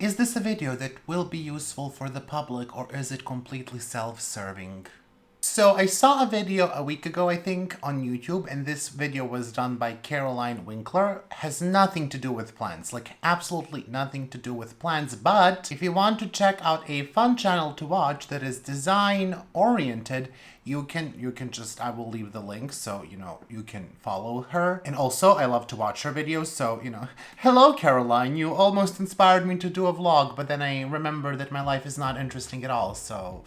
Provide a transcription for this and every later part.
Is this a video that will be useful for the public or is it completely self-serving? So I saw a video a week ago, I think, on YouTube, and this video was done by Caroline Winkler. Has nothing to do with plants, like absolutely nothing to do with plants. But if you want to check out a fun channel to watch that is design oriented, you can just, I will leave the link so, you can follow her. And also, I love to watch her videos, so, hello Caroline, you almost inspired me to do a vlog, but then I remember that my life is not interesting at all, so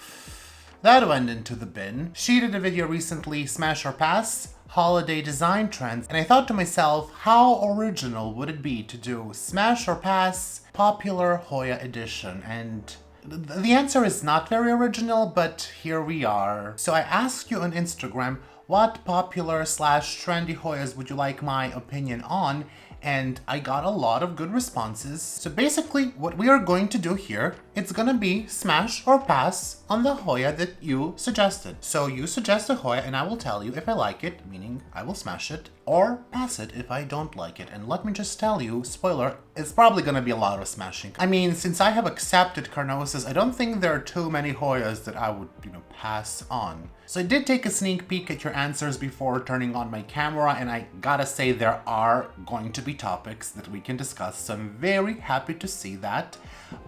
that went into the bin. She did a video recently, Smash or Pass, holiday design trends, and I thought to myself, how original would it be to do Smash or Pass Popular Hoya edition? And the answer is not very original, but here we are. So I asked you on Instagram, what popular/trendy Hoyas would you like my opinion on? And I got a lot of good responses. So basically what we are going to do here, it's gonna be smash or pass on the Hoya that you suggested. So you suggest a Hoya and I will tell you if I like it, meaning I will smash it, or pass it if I don't like it. And let me just tell you, spoiler, it's probably gonna be a lot of smashing. I mean, since I have accepted Carnosas, I don't think there are too many Hoyas that I would, pass on. So I did take a sneak peek at your answers before turning on my camera, and I gotta say there are going to be topics that we can discuss, so I'm very happy to see that.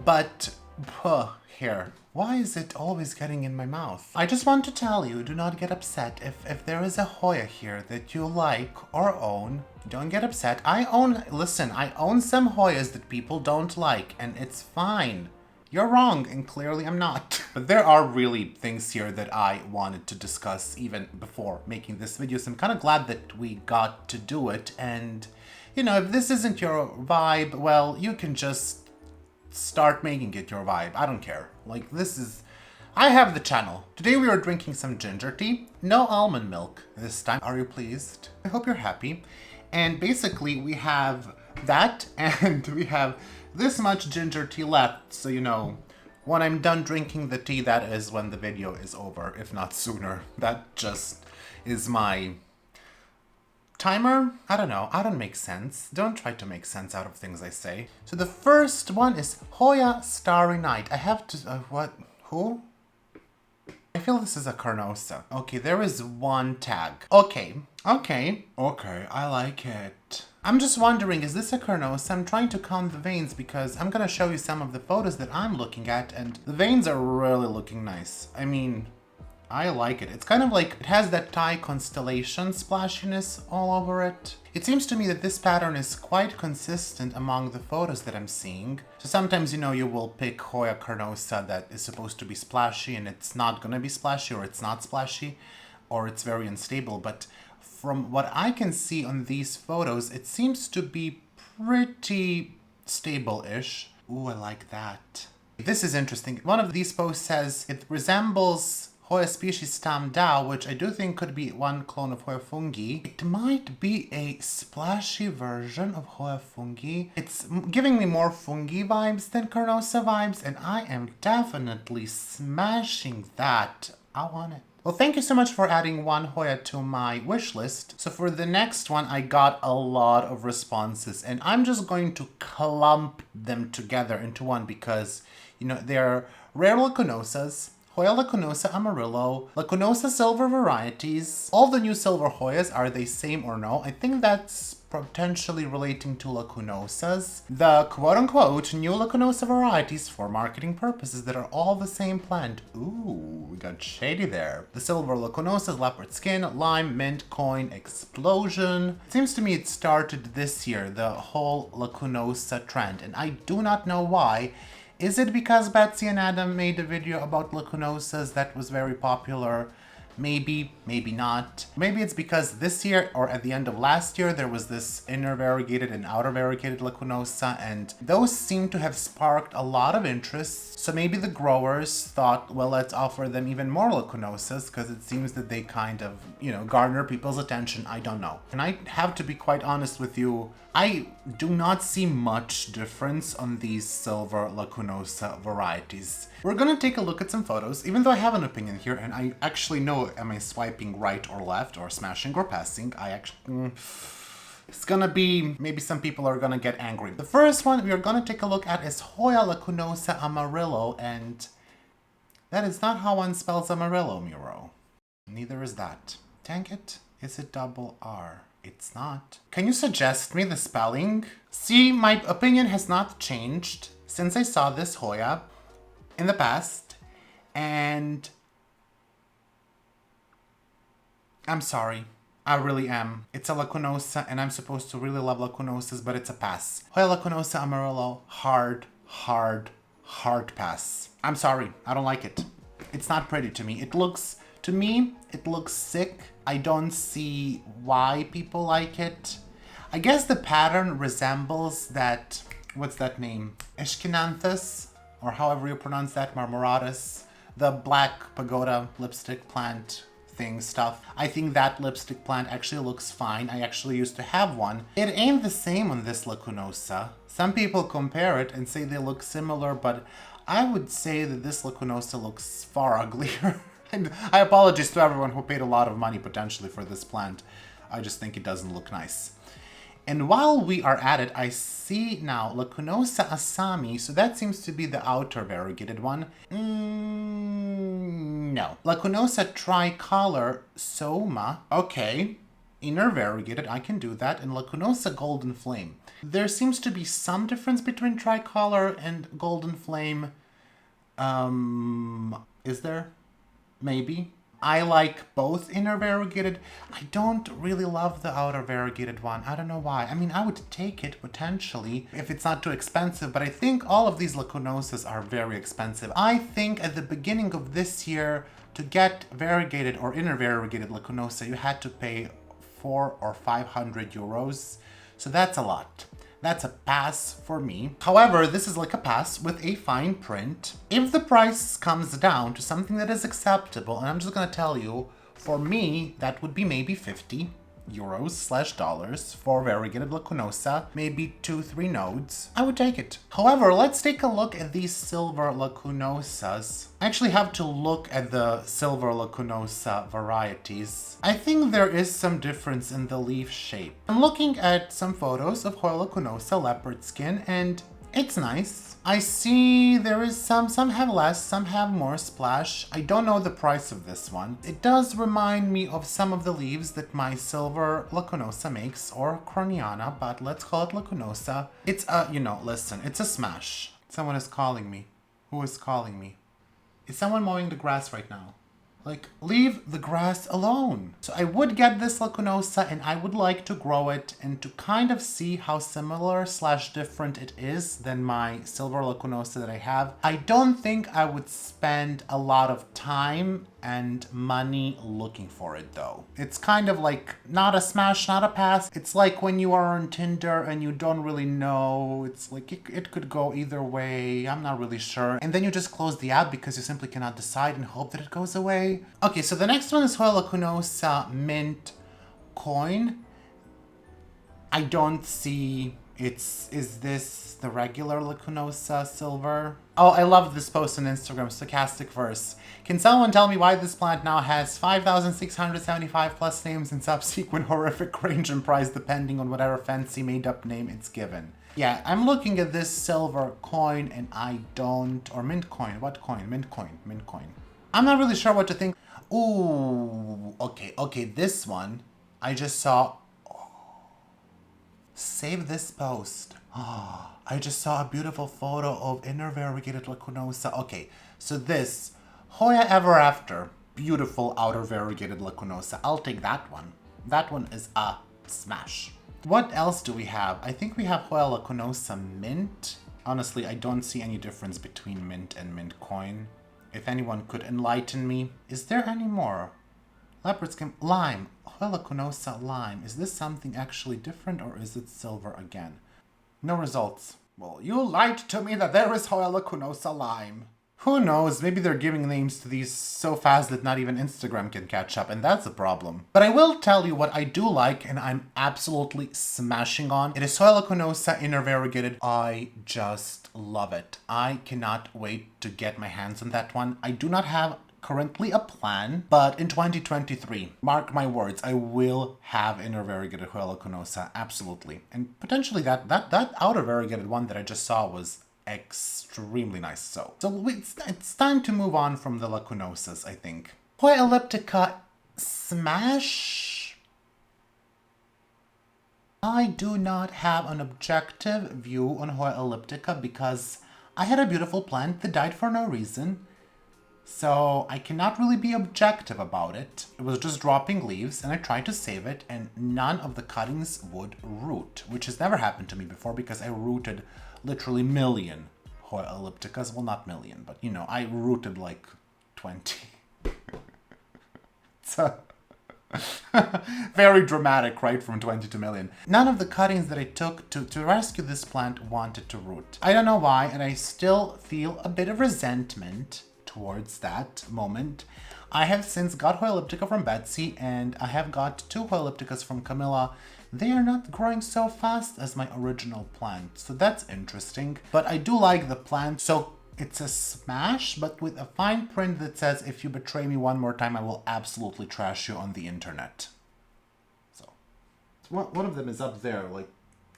But, here, why is it always getting in my mouth? I just want to tell you, do not get upset if there is a Hoya here that you like or own. Don't get upset. I own some Hoyas that people don't like, and it's fine. You're wrong, and clearly I'm not. But there are really things here that I wanted to discuss even before making this video, so I'm kind of glad that we got to do it. And, if this isn't your vibe, well, you can just start making it your vibe. I don't care. Like, I have the channel. Today we are drinking some ginger tea. No almond milk this time. Are you pleased? I hope you're happy. And basically we have that, and we have this much ginger tea left, so when I'm done drinking the tea, that is when the video is over, if not sooner. That just is my timer. I don't know, I don't make sense. Don't try to make sense out of things I say. So the first one is Hoya Starry Night. I have to, who? I feel this is a Carnosa. Okay, there is one tag. Okay, I like it. I'm just wondering, is this a Carnosa? I'm trying to count the veins because I'm gonna show you some of the photos that I'm looking at, and the veins are really looking nice. I mean, I like it. It's kind of like, it has that Thai constellation splashiness all over it. It seems to me that this pattern is quite consistent among the photos that I'm seeing. So sometimes, you will pick Hoya Carnosa that is supposed to be splashy and it's not gonna be splashy, or it's not splashy, or it's very unstable. But from what I can see on these photos, it seems to be pretty stable-ish. Ooh, I like that. This is interesting. One of these posts says it resembles Hoya species Tam Dao, which I do think could be one clone of Hoya fungi. It might be a splashy version of Hoya fungi. It's giving me more fungi vibes than Carnosa vibes, and I am definitely smashing that. I want it. Well, thank you so much for adding one Hoya to my wish list. So for the next one, I got a lot of responses, and I'm just going to clump them together into one because, they're rare Lacunosas, Hoya Lacunosa Amarillo, Lacunosa silver varieties. All the new silver Hoyas, are they same or no? I think that's potentially relating to Lacunosas. The quote-unquote new Lacunosa varieties for marketing purposes that are all the same plant. Ooh, we got shady there. The silver Lacunosas, leopard skin, lime, mint, coin, explosion. It seems to me it started this year, the whole Lacunosa trend, and I do not know why. Is it because Betsy and Adam made a video about Lacunosas that was very popular? Maybe, maybe not. Maybe it's because this year, or at the end of last year, there was this inner variegated and outer variegated Lacunosa, and those seem to have sparked a lot of interest. So maybe the growers thought, well, let's offer them even more Lacunosas, because it seems that they kind of, garner people's attention. I don't know. And I have to be quite honest with you, I do not see much difference on these silver Lacunosa varieties. We're gonna take a look at some photos, even though I have an opinion here, and I actually know, am I swiping right or left, or smashing or passing? It's gonna be, maybe some people are gonna get angry. The first one we are gonna take a look at is Hoya lacunosa amarillo, and that is not how one spells amarillo, Miro. Neither is that. Dang it. Is it double R? It's not. Can you suggest me the spelling? See, my opinion has not changed since I saw this Hoya in the past, and I'm sorry. I really am. It's a lacunosa, and I'm supposed to really love lacunosas, but it's a pass. Hoya lacunosa amarillo, hard pass. I'm sorry, I don't like it. It's not pretty to me. To me, it looks sick. I don't see why people like it. I guess the pattern resembles that, what's that name? Eschenanthus, or however you pronounce that, marmoratus, the black pagoda lipstick plant thing stuff. I think that lipstick plant actually looks fine. I actually used to have one. It ain't the same on this lacunosa. Some people compare it and say they look similar, but I would say that this lacunosa looks far uglier. And I apologize to everyone who paid a lot of money potentially for this plant. I just think it doesn't look nice. And while we are at it, I see now Lacunosa Asami, so that seems to be the outer variegated one. No. Lacunosa Tricolor Soma, okay. Inner variegated, I can do that. And Lacunosa Golden Flame. There seems to be some difference between Tricolor and Golden Flame. Is there? Maybe. I like both inner variegated. I don't really love the outer variegated one. I don't know why. I mean, I would take it potentially if it's not too expensive, but I think all of these lacunosas are very expensive. I think at the beginning of this year, to get variegated or inner variegated lacunosa, you had to pay 400 or 500 euros. So that's a lot. That's a pass for me. However, this is like a pass with a fine print. If the price comes down to something that is acceptable, and I'm just gonna tell you, for me, that would be maybe 50 euros / dollars for variegated lacunosa, maybe 2-3 nodes, I would take it. However, let's take a look at these silver lacunosas. I actually have to look at the silver lacunosa varieties. I think there is some difference in the leaf shape. I'm looking at some photos of Hoya lacunosa leopard skin, and it's nice. I see there is some have less, some have more splash. I don't know the price of this one. It does remind me of some of the leaves that my silver lacunosa makes, or croniana, but let's call it lacunosa. It's a, listen, it's a smash. Someone is calling me. Who is calling me? Is someone mowing the grass right now? Like, leave the grass alone. So I would get this lacunosa and I would like to grow it and to kind of see how similar / different it is than my silver lacunosa that I have. I don't think I would spend a lot of time and money looking for it though. It's kind of like not a smash, not a pass. It's like when you are on Tinder and you don't really know. It's like it could go either way. I'm not really sure. And then you just close the app because you simply cannot decide and hope that it goes away. Okay, so the next one is Hoya lacunosa mint coin. I don't see is this the regular lacunosa silver? Oh, I love this post on Instagram, Stochastic Verse. Can someone tell me why this plant now has 5,675 plus names and subsequent horrific range in price depending on whatever fancy made-up name it's given? Yeah, I'm looking at this silver coin and I don't... Or mint coin. What coin? Mint coin. Mint coin. I'm not really sure what to think. Ooh, okay, this one I just saw... Save this post. Oh, I just saw a beautiful photo of inner variegated lacunosa. Okay, so this Hoya Ever After, beautiful outer variegated lacunosa. I'll take that one. That one is a smash. What else do we have? I think we have Hoya lacunosa mint. Honestly, I don't see any difference between mint and mint coin. If anyone could enlighten me. Is there any more? Leopard skin, lime, Hoya lacunosa lime. Is this something actually different or is it silver again? No results. Well, you lied to me that there is Hoya lacunosa lime. Who knows, maybe they're giving names to these so fast that not even Instagram can catch up, and that's a problem. But I will tell you what I do like, and I'm absolutely smashing on. It is Hoya lacunosa inner variegated. I just love it. I cannot wait to get my hands on that one. I do not have currently a plan, but in 2023, mark my words, I will have inner variegated Hoya lacunosa, absolutely. And potentially that outer variegated one that I just saw was extremely nice. So it's time to move on from the lacunosas, I think. Hoya elliptica smash. I do not have an objective view on Hoya elliptica because I had a beautiful plant that died for no reason. So I cannot really be objective about it. It was just dropping leaves and I tried to save it and none of the cuttings would root, which has never happened to me before because I rooted literally million Hoya ellipticas. Well, not million, but you know, I rooted like 20. So very dramatic, right? From 20 to million. None of the cuttings that I took to rescue this plant wanted to root. I don't know why, and I still feel a bit of resentment towards that moment. I have since got Hoya elliptica from Betsy, and I have got 2 Hoya ellipticas from Camilla. They are not growing so fast as my original plant, so that's interesting. But I do like the plant, so it's a smash, but with a fine print that says, if you betray me one more time, I will absolutely trash you on the internet. So, one of them is up there, like,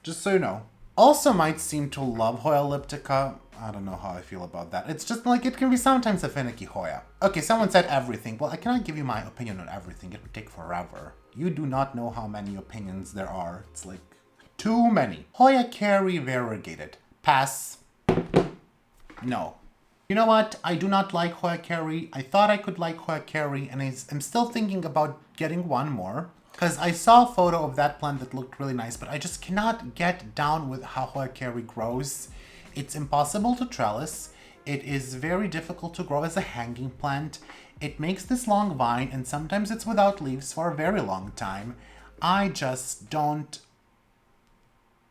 just so you know. Also might seem to love Hoya elliptica. I don't know how I feel about that. It's just like, it can be sometimes a finicky Hoya. Okay, someone said everything. Well, I cannot give you my opinion on everything. It would take forever. You do not know how many opinions there are. It's like, too many. Hoya Carey variegated. Pass. No. You know what? I do not like Hoya Carey. I thought I could like Hoya Carey, and I'm still thinking about getting one more. Because I saw a photo of that plant that looked really nice, but I just cannot get down with how Hoya Carey grows. It's impossible to trellis. It is very difficult to grow as a hanging plant. It makes this long vine, and sometimes it's without leaves for a very long time. I just don't...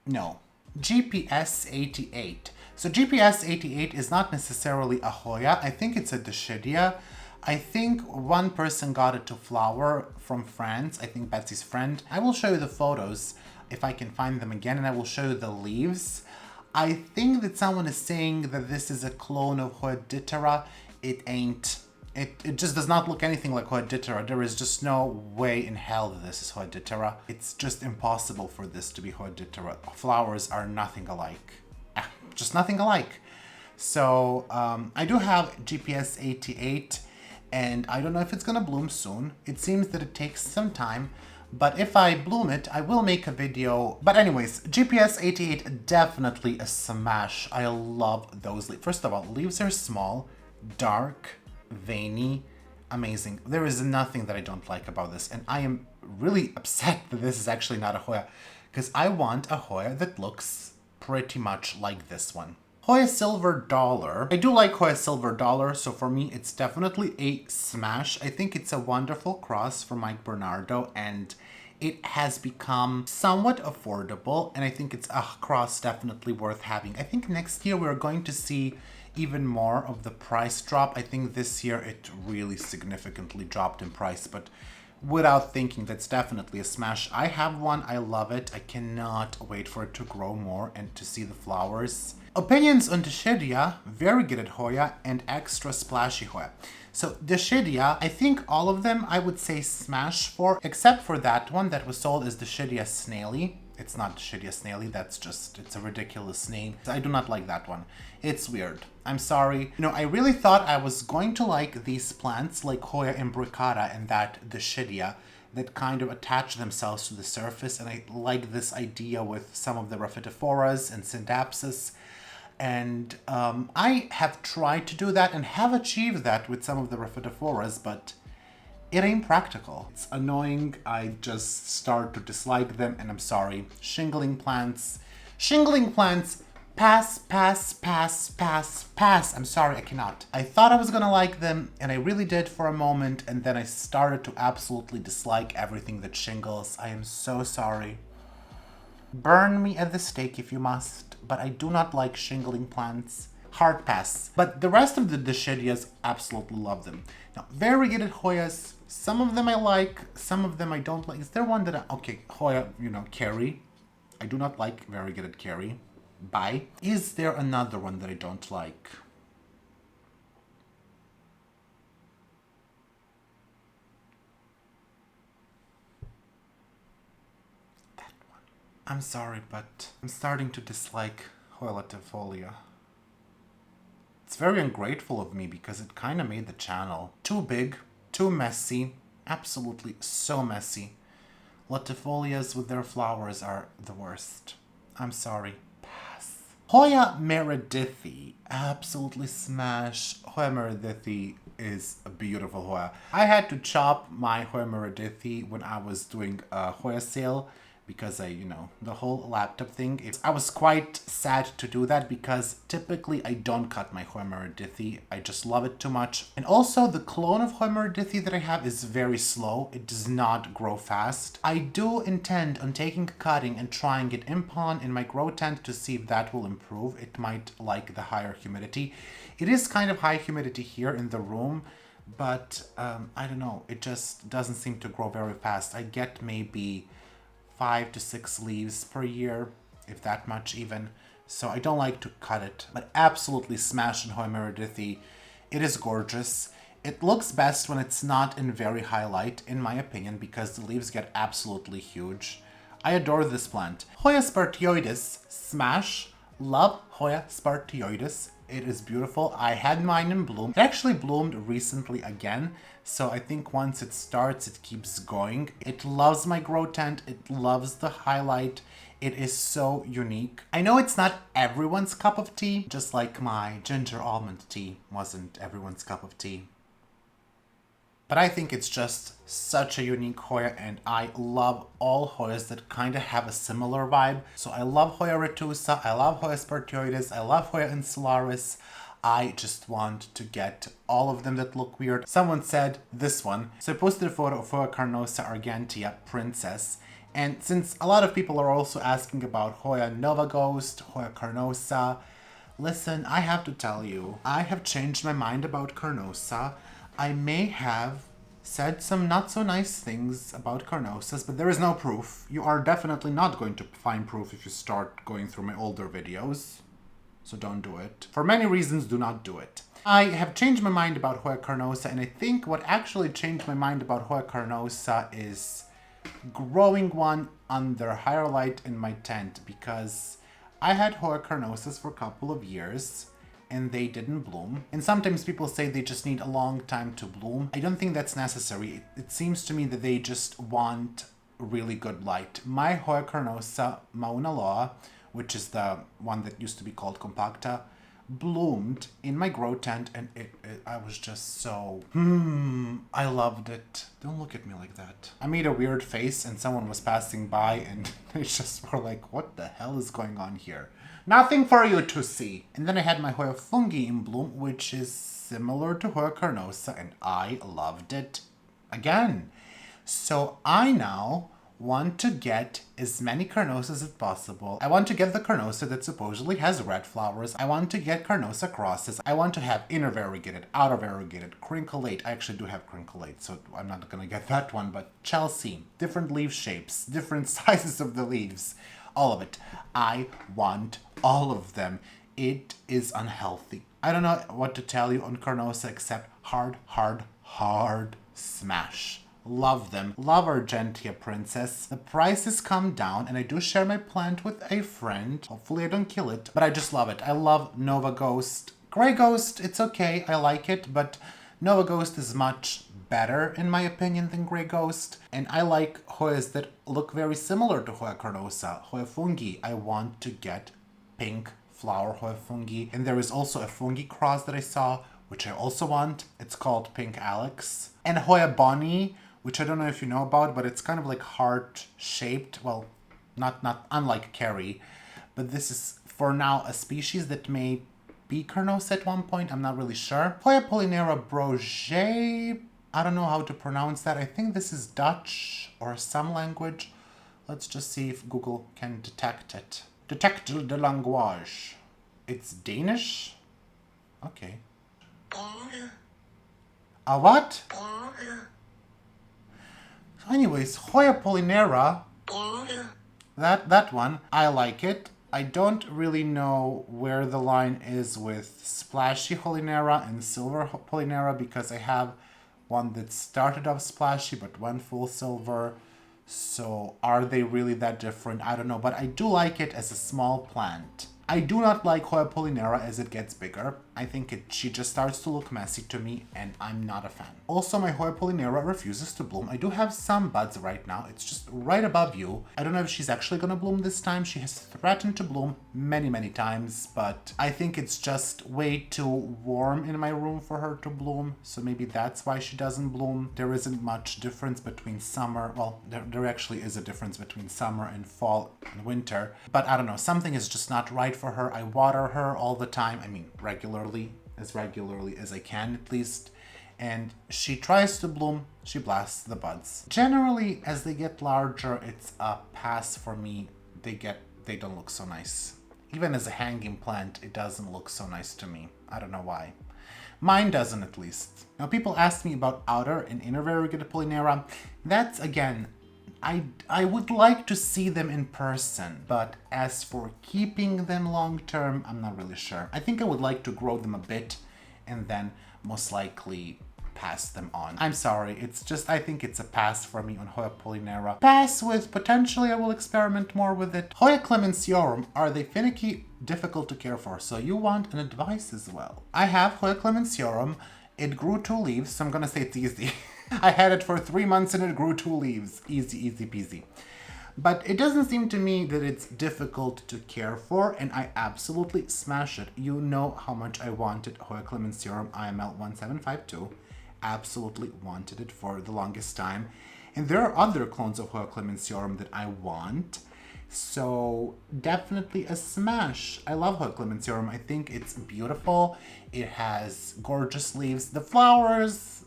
No. GPS 88. So GPS 88 is not necessarily a Hoya. I think it's a Dischidia. I think one person got it to flower from France. I think Betsy's friend. I will show you the photos if I can find them again, and I will show you the leaves. I think that someone is saying that this is a clone of Hoya ditera. It ain't. It just does not look anything like Hoya ditera. There is just no way in hell that this is Hoya ditera. It's just impossible for this to be Hoya ditera. Flowers are nothing alike. Just nothing alike. So I do have GPS 88, and I don't know if it's gonna bloom soon. It seems that it takes some time, but if I bloom it, I will make a video. But anyways, GPS 88, definitely a smash. I love those leaves. First of all, leaves are small, dark, veiny, amazing. There is nothing that I don't like about this, and I am really upset that this is actually not a Hoya, because I want a Hoya that looks pretty much like this one. Hoya Silver Dollar. I do like Hoya Silver Dollar, so for me it's definitely a smash. I think it's a wonderful cross for Mike Bernardo, and it has become somewhat affordable, and I think it's a cross definitely worth having. I think next year we're going to see even more of the price drop. I think this year it really significantly dropped in price, but without thinking, that's definitely a smash. I have one, I love it. I cannot wait for it to grow more and to see the flowers. Opinions on Dischidia, variegated Hoya, and extra splashy Hoya. So Dischidia, I think all of them I would say smash for, except for that one that was sold as Dischidia Snaily. It's not Dischidia Snaily, that's just, it's a ridiculous name. I do not like that one. It's weird. I'm sorry. You know, I really thought I was going to like these plants like Hoya imbricata and that Dischidia that kind of attach themselves to the surface, and I like this idea with some of the Rhaphidophorus and Syndapsus. And I have tried to do that and have achieved that with some of the Rhaphidophorus, but it ain't practical. It's annoying. I just start to dislike them, and I'm sorry. Shingling plants, pass, pass, pass, pass, pass. I'm sorry, I cannot. I thought I was gonna like them, and I really did for a moment, and then I started to absolutely dislike everything that shingles. I am so sorry. Burn me at the stake if you must, but I do not like shingling plants. Hard pass. But the rest of the Dischidias, absolutely love them. Now, variegated Hoyas, some of them I like, some of them I don't like. Is there one that okay, Hoya, you know, Carey. I do not like variegated Carey. Bye. Is there another one that I don't like? I'm sorry, but I'm starting to dislike Hoya latifolia. It's very ungrateful of me because it kind of made the channel too big, too messy, absolutely so messy. Latifolias with their flowers are the worst. I'm sorry. Pass. Hoya meredithii. Absolutely smash. Hoya meredithii is a beautiful Hoya. I had to chop my Hoya meredithii when I was doing a Hoya sale because the whole laptop thing. I was quite sad to do that because typically I don't cut my Hoya meredithii. I just love it too much. And also the clone of Hoya meredithii that I have is very slow. It does not grow fast. I do intend on taking a cutting and trying it in pond in my grow tent to see if that will improve. It might like the higher humidity. It is kind of high humidity here in the room, but I don't know. It just doesn't seem to grow very fast. I get maybe 5 to 6 leaves per year, if that much even. So I don't like to cut it, but absolutely smash on Hoya meredithii. It is gorgeous. It looks best when it's not in very high light, in my opinion, because the leaves get absolutely huge. I adore this plant. Hoya spartioides, smash. Love Hoya spartioides. It is beautiful. I had mine in bloom. It actually bloomed recently again, so I think once it starts, it keeps going. It loves my grow tent. It loves the highlight. It is so unique. I know it's not everyone's cup of tea, just like my ginger almond tea wasn't everyone's cup of tea. But I think it's just such a unique Hoya, and I love all Hoyas that kind of have a similar vibe. So I love Hoya retusa, I love Hoya spartioides, I love Hoya insularis. I just want to get all of them that look weird. Someone said this one. So I posted a photo of Hoya carnosa argentea princess. And since a lot of people are also asking about Hoya nova ghost, Hoya carnosa, listen, I have to tell you, I have changed my mind about carnosa. I may have said some not so nice things about carnosas, but there is no proof. You are definitely not going to find proof if you start going through my older videos. So don't do it. For many reasons, do not do it. I have changed my mind about Hoya carnosa, and I think what actually changed my mind about Hoya carnosa is growing one under higher light in my tent, because I had Hoya carnosas for a couple of years and they didn't bloom. And sometimes people say they just need a long time to bloom. I don't think that's necessary. It seems to me that they just want really good light. My Hoya carnosa Mauna Loa, which is the one that used to be called compacta, bloomed in my grow tent, and I was just so I loved it. Don't look at me like that. I made a weird face and someone was passing by and they just were like, what the hell is going on here? Nothing for you to see. And then I had my Hoya fungi in bloom, which is similar to Hoya carnosa, and I loved it again. So I now want to get as many carnosas as possible. I want to get the carnosa that supposedly has red flowers. I want to get carnosa crosses. I want to have inner variegated, outer variegated, crinklate. I actually do have crinklate, so I'm not gonna get that one, but Chelsea, different leaf shapes, different sizes of the leaves, all of it. I want all of them. It is unhealthy. I don't know what to tell you on carnosa except hard smash. Love them. Love Argentea Princess. The prices come down, and I do share my plant with a friend. Hopefully I don't kill it, but I just love it. I love Nova Ghost. Grey Ghost, it's okay. I like it, but Nova Ghost is much better, in my opinion, than Grey Ghost. And I like Hoyas that look very similar to Hoya carnosa. Hoya fungi. I want to get pink flower Hoya fungi. And there is also a fungi cross that I saw, which I also want. It's called Pink Alex. And Hoya Bonnie, which I don't know if you know about, but it's kind of like heart-shaped. Well, not unlike Carrie, but this is, for now, a species that may be carnosa at one point. I'm not really sure. Hoya Polinera Broget. I don't know how to pronounce that. I think this is Dutch or some language. Let's just see if Google can detect it. Detect the language. It's Danish? Okay. A what? So anyways, Hoya Polinera, that one, I like it. I don't really know where the line is with Splashy Polinera and Silver Polinera, because I have one that started off splashy but went full silver. So are they really that different? I don't know, but I do like it as a small plant. I do not like Hoya polyneura as it gets bigger. I think she just starts to look messy to me, and I'm not a fan. Also, my Hoya polyneura refuses to bloom. I do have some buds right now. It's just right above you. I don't know if she's actually gonna bloom this time. She has threatened to bloom many, many times, but I think it's just way too warm in my room for her to bloom. So maybe that's why she doesn't bloom. There isn't much difference between summer. Well, there actually is a difference between summer and fall and winter, but I don't know. Something is just not right for her. I water her all the time. I mean, regularly as I can at least. And she tries to bloom, she blasts the buds. Generally, as they get larger, it's a pass for me. They don't look so nice. Even as a hanging plant, it doesn't look so nice to me. I don't know why. Mine doesn't, at least. Now, people ask me about outer and inner variegated polyneura. That's, again, I would like to see them in person, but as for keeping them long term, I'm not really sure. I think I would like to grow them a bit and then most likely pass them on. I'm sorry, it's just, I think it's a pass for me on Hoya polyneura. Pass with potentially I will experiment more with it. Hoya clemensiorum, are they finicky, difficult to care for? So you want an advice as well. I have Hoya clemensiorum. It grew 2 leaves, so I'm gonna say it's easy. I had it for 3 months and it grew 2 leaves. Easy, easy peasy. But it doesn't seem to me that it's difficult to care for, and I absolutely smash it. You know how much I wanted Hoya clemensiorum IML 1752. Absolutely wanted it for the longest time. And there are other clones of Hoya clemensiorum that I want. So definitely a smash. I love Hoya clemensiorum. I think it's beautiful. It has gorgeous leaves. The flowers,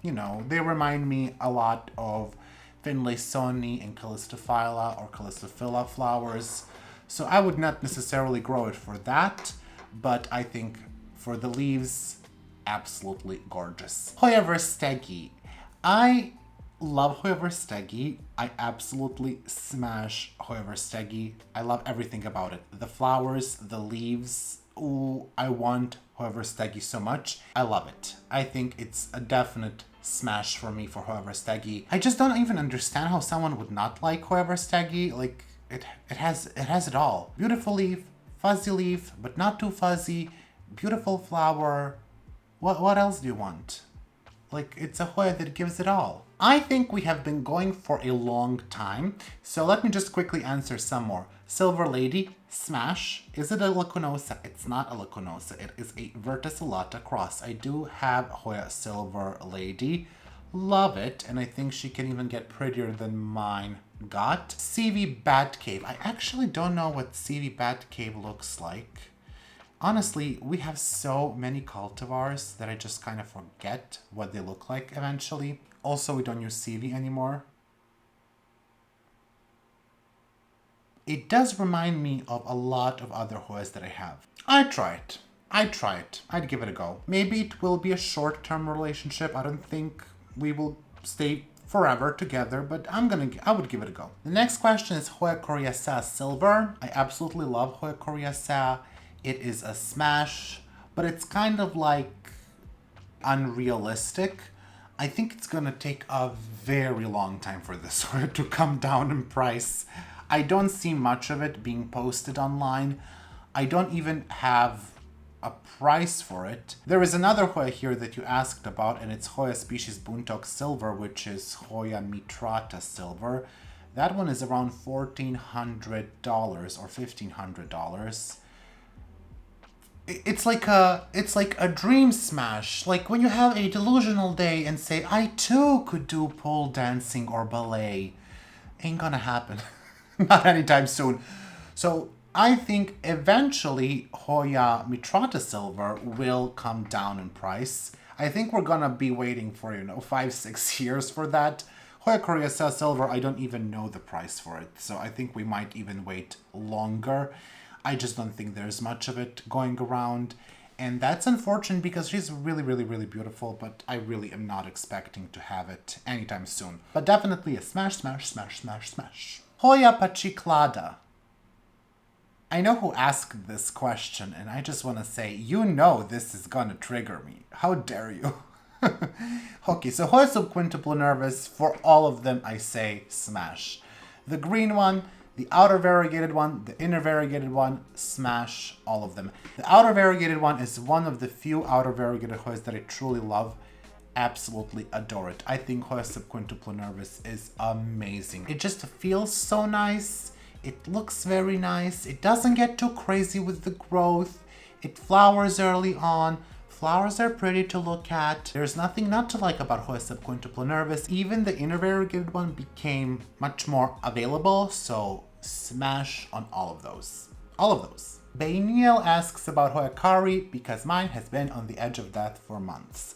you know, they remind me a lot of Finlaysoni and Callistophylla or Callistophila flowers. So I would not necessarily grow it for that, but I think for the leaves, absolutely gorgeous. Hoya verstegi. I love Hoya verstegi. I absolutely smash Hoya verstegi. I love everything about it. The flowers, the leaves. Ooh, I want Hoya verstegi so much. I love it. I think it's a definite smash for me for Hoya verstegi. I just don't even understand how someone would not like Hoya verstegi. Like, it has it all. Beautiful leaf, fuzzy leaf, but not too fuzzy. Beautiful flower. What else do you want? Like, it's a Hoya that gives it all. I think we have been going for a long time, so let me just quickly answer some more. Silver Lady, smash. Is it a lacunosa? It's not a lacunosa. It is a verticillata cross. I do have Hoya Silver Lady. Love it, and I think she can even get prettier than mine got. CV Batcave. I actually don't know what CV Batcave looks like. Honestly, we have so many cultivars that I just kind of forget what they look like eventually. Also, we don't use CV anymore. It does remind me of a lot of other Hoyas that I have. I'd try it. I'd give it a go. Maybe it will be a short-term relationship. I don't think we will stay forever together, but I would give it a go. The next question is Hoya coriacea silver. I absolutely love Hoya coriacea. It is a smash, but it's kind of like unrealistic. I think it's gonna take a very long time for this Hoya to come down in price. I don't see much of it being posted online. I don't even have a price for it. There is another Hoya here that you asked about, and it's Hoya species Buntok Silver, which is Hoya mitrata Silver. That one is around $1,400 or $1,500. It's like a dream smash. Like when you have a delusional day and say, I too could do pole dancing or ballet. Ain't gonna happen. Not anytime soon. So I think eventually Hoya mitrata Silver will come down in price. I think we're gonna be waiting for, 5-6 years for that. Hoya coriacea Silver, I don't even know the price for it. So I think we might even wait longer. I just don't think there's much of it going around. And that's unfortunate because she's really, really, really beautiful, but I really am not expecting to have it anytime soon. But definitely a smash, smash, smash, smash, smash. Hoya pachiclada. I know who asked this question, and I just want to say, this is gonna trigger me. How dare you? Okay, so Hoya subquintuple nervous, for all of them, I say smash. The green one, the outer variegated one, the inner variegated one, smash all of them. The outer variegated one is one of the few outer variegated Hoyas that I truly love. Absolutely adore it. I think Hoya subquintuple nervous is amazing. It just feels so nice. It looks very nice. It doesn't get too crazy with the growth. It flowers early on. Flowers are pretty to look at. There's nothing not to like about Hoya subquintuple nervous. Even the inner variegated one became much more available, so smash on all of those. All of those. Bainiel asks about Hoya Kari because mine has been on the edge of death for months.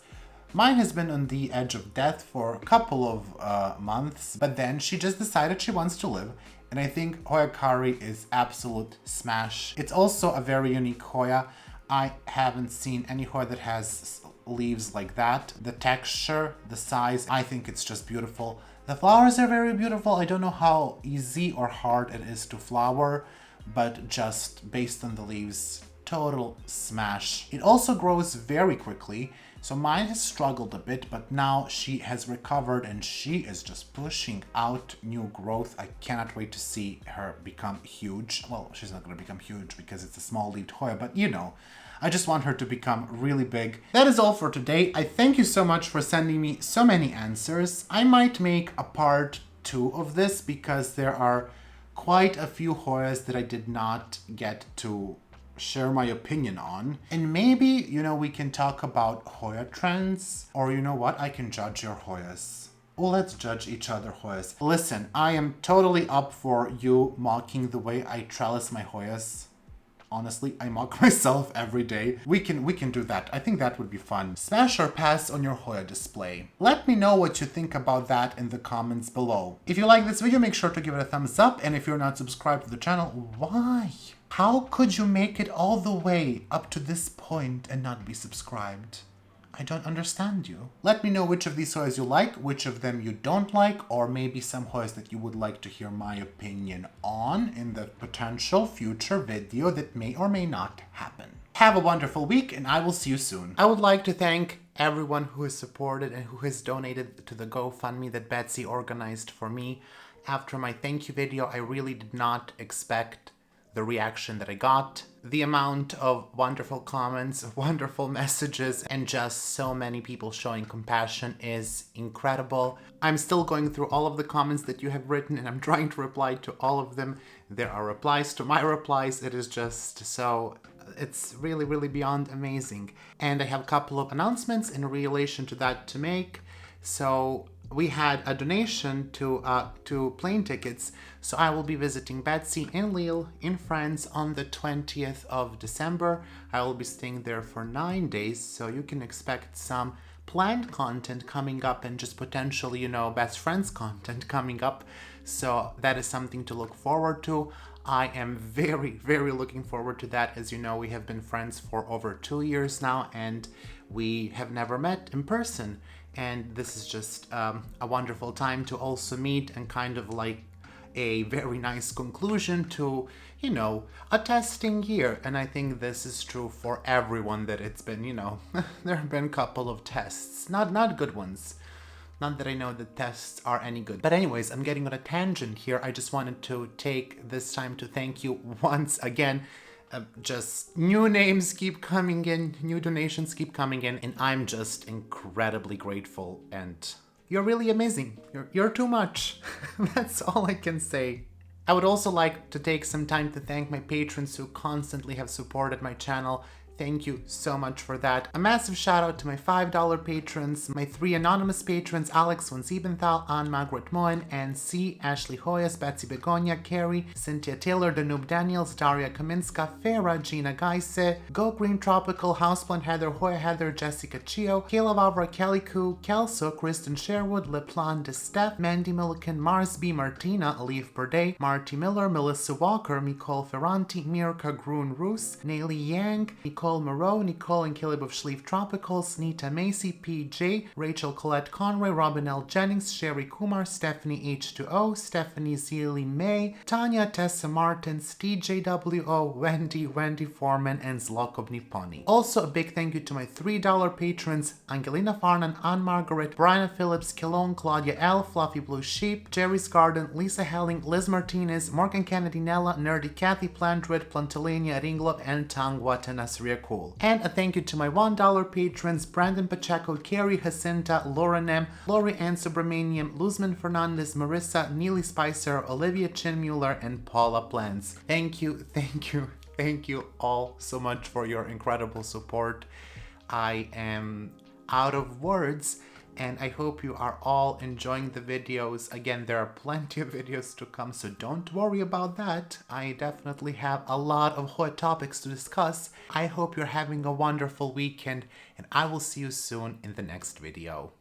Mine has been on the edge of death for a couple of months, but then she just decided she wants to live. And I think Hoya Kari is absolute smash. It's also a very unique Hoya. I haven't seen any Hoya that has leaves like that. The texture, the size, I think it's just beautiful. The flowers are very beautiful. I don't know how easy or hard it is to flower, but just based on the leaves, total smash. It also grows very quickly. So mine has struggled a bit, but now she has recovered and she is just pushing out new growth. I cannot wait to see her become huge. Well, she's not going to become huge because it's a small leaved Hoya, but you know, I just want her to become really big. That is all for today. I thank you so much for sending me so many answers. I might make a part 2 of this because there are quite a few Hoyas that I did not get to share my opinion on. And maybe, you know, we can talk about Hoya trends, or you know what, I can judge your Hoyas. Well, let's judge each other Hoyas. Listen, I am totally up for you mocking the way I trellis my Hoyas. Honestly, I mock myself every day. We can do that. I think that would be fun. Smash or pass on your Hoya display. Let me know what you think about that in the comments below. If you like this video, make sure to give it a thumbs up. And if you're not subscribed to the channel, why? How could you make it all the way up to this point and not be subscribed? I don't understand you. Let me know which of these Hoyas you like, which of them you don't like, or maybe some Hoyas that you would like to hear my opinion on in the potential future video that may or may not happen. Have a wonderful week, and I will see you soon. I would like to thank everyone who has supported and who has donated to the GoFundMe that Betsy organized for me. After my thank you video, I really did not expect the reaction that I got, the amount of wonderful comments, wonderful messages, and just so many people showing compassion is incredible. I'm still going through all of the comments that you have written and I'm trying to reply to all of them. There are replies to my replies. It is just so, it's really, really beyond amazing. And I have a couple of announcements in relation to that to make. So we had a donation to plane tickets, so I will be visiting Betsy in Lille in France on the 20th of December. I will be staying there for 9 days, so you can expect some planned content coming up and just potentially, you know, best friends content coming up. So that is something to look forward to. I am very, very looking forward to that. As you know, we have been friends for over 2 years now and we have never met in person. And this is just a wonderful time to also meet and kind of like a very nice conclusion to, you know, a testing year. And I think this is true for everyone that it's been, you know, there have been a couple of tests, not good ones. Not that I know that tests are any good. But anyways, I'm getting on a tangent here. I just wanted to take this time to thank you once again. Just new names keep coming in, new donations keep coming in, and I'm just incredibly grateful, and you're really amazing. You're too much. That's all I can say. I would also like to take some time to thank my patrons who constantly have supported my channel. Thank you so much for that. A massive shout out to my $5 patrons, my 3 anonymous patrons, Alex von Siebenthal, Anne Margaret Moen, and C, Ashley Hoyas, Betsy Begonia, Carrie, Cynthia Taylor, Danube Daniels, Daria Kaminska, Farah, Gina Geise, Go Green Tropical, Houseplant Heather, Hoya Heather, Jessica Chio, Kayla Vavra, Kelly Koo, Kelso, Kristen Sherwood, Leplan de Steph, Mandy Milliken, Mars B, Martina, Leaf Per Day, Marty Miller, Melissa Walker, Nicole Ferranti, Mirka Grun Roos, Nelly Yang, Nicole Nicole Moreau, Nicole and Caleb of Schleef Tropicals, Nita Macy, PJ, Rachel Colette Conroy, Robin L. Jennings, Sherry Kumar, Stephanie H2O, Stephanie Zeely May, Tanya Tessa Martins, TJWO, Wendy Foreman, and Zlokov Niponi. Also, a big thank you to my $3 patrons, Angelina Farnan, Anne Margaret, Brian Phillips, Kilone, Claudia L, Fluffy Blue Sheep, Jerry's Garden, Lisa Helling, Liz Martinez, Morgan Kennedy, Nella, Nerdy Kathy, Plantred, Plantelania, Ringlop, and Tangwata Nasria Cool. And a thank you to my $1 patrons, Brandon Pacheco, Carrie Jacinta, Lauren M, Lori Ann Subramanian, Luzman Fernandez, Marissa, Neely Spicer, Olivia Chinmuller, and Paula Plans. Thank you all so much for your incredible support. I am out of words, and I hope you are all enjoying the videos. Again, there are plenty of videos to come, so don't worry about that. I definitely have a lot of hot topics to discuss. I hope you're having a wonderful weekend, and I will see you soon in the next video.